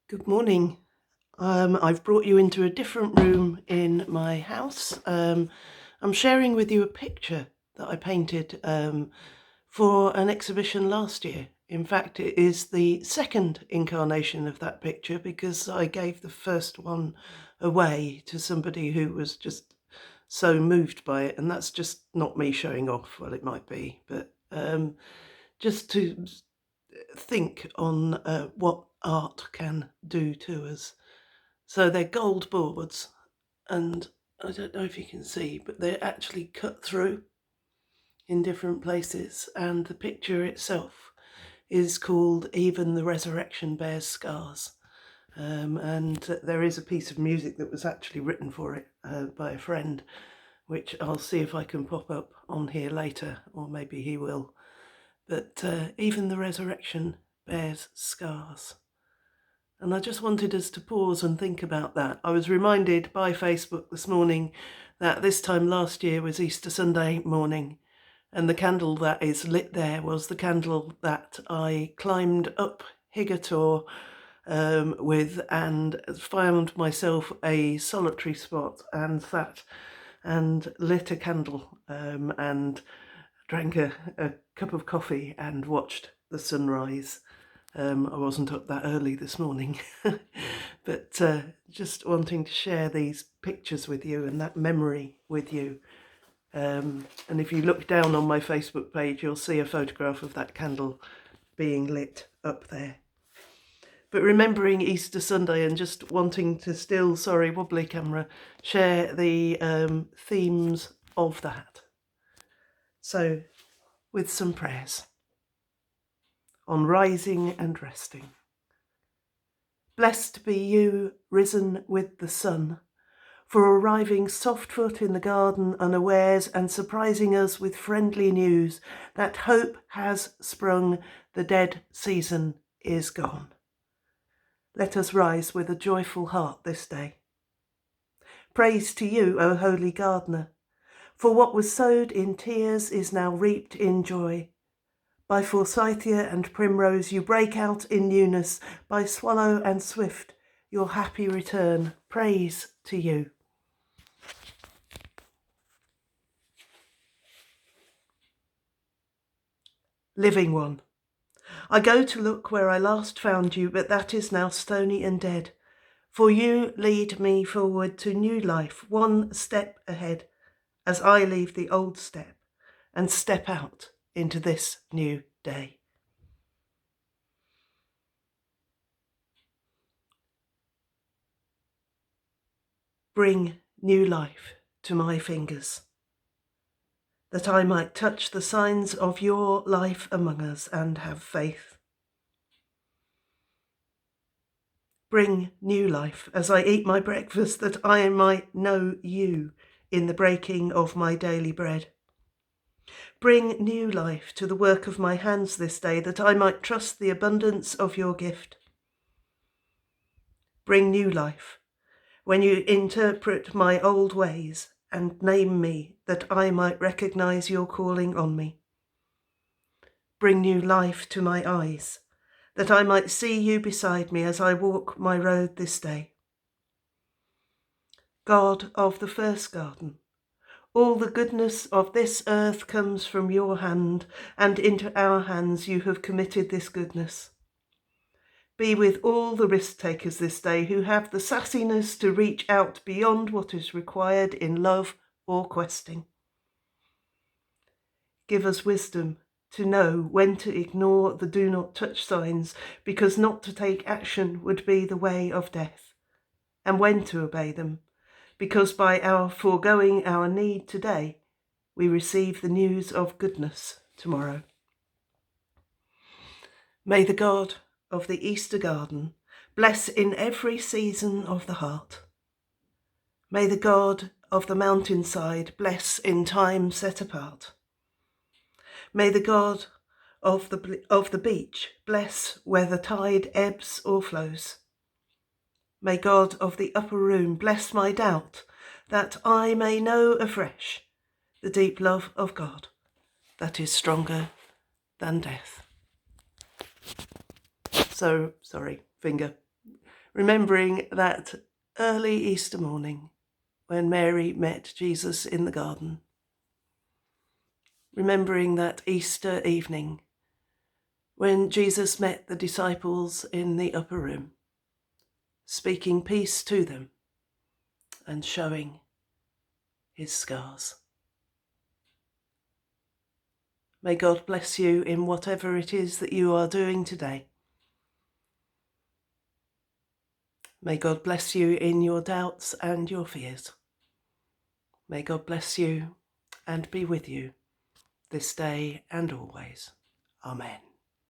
Good morning. I've brought you into a different room in my house. I'm sharing with you a picture that I painted for an exhibition last year. In fact, it is the second incarnation of that picture because I gave the first one away to somebody who was just so moved by it. And that's just not me showing off. Well, it might be, but just to think on what art can do to us. So they're gold boards, and I don't know if you can see, but they're actually cut through in different places, and the picture itself is called Even the Resurrection Bears Scars. And there is a piece of music that was actually written for it by a friend, which I'll see if I can pop up on here later, or maybe he will. But even the resurrection bears scars. And I just wanted us to pause and think about that. I was reminded by Facebook this morning that this time last year was Easter Sunday morning, and the candle that is lit there was the candle that I climbed up Higator with and found myself a solitary spot and sat and lit a candle and drank a cup of coffee and watched the sunrise. I wasn't up that early this morning, but just wanting to share these pictures with you and that memory with you. And if you look down on my Facebook page, you'll see a photograph of that candle being lit up there. But remembering Easter Sunday and just wanting to still, sorry, wobbly camera, share the themes of that. So, with some prayers on rising and resting. Blessed be you, risen with the sun, for arriving soft-foot in the garden unawares and surprising us with friendly news that hope has sprung, the dead season is gone. Let us rise with a joyful heart this day. Praise to you, O holy gardener, for what was sowed in tears is now reaped in joy. By forsythia and primrose you break out in newness, by swallow and swift your happy return. Praise to you. Living one, I go to look where I last found you, but that is now stony and dead. For you lead me forward to new life, one step ahead, as I leave the old step and step out into this new day. Bring new life to my fingers, that I might touch the signs of your life among us and have faith. Bring new life as I eat my breakfast, that I might know you in the breaking of my daily bread. Bring new life to the work of my hands this day, that I might trust the abundance of your gift. Bring new life when you interpret my old ways and name me, that I might recognize your calling on me. Bring new life to my eyes, that I might see you beside me as I walk my road this day. God of the first garden, all the goodness of this earth comes from your hand, and into our hands you have committed this goodness. Be with all the risk takers this day who have the sassiness to reach out beyond what is required in love or questing. Give us wisdom to know when to ignore the do not touch signs, because not to take action would be the way of death, and when to obey them, because by our foregoing our need today, we receive the news of goodness tomorrow. May the God of the Easter garden bless in every season of the heart. May the God of the mountainside bless in time set apart. May the God of the beach bless where the tide ebbs or flows. May God of the upper room bless my doubt, that I may know afresh the deep love of God that is stronger than death. So, sorry, finger. remembering that early Easter morning when Mary met Jesus in the garden, remembering that Easter evening when Jesus met the disciples in the upper room, speaking peace to them and showing his scars. May God bless you in whatever it is that you are doing today. May God bless you in your doubts and your fears. May God bless you and be with you this day and always. Amen.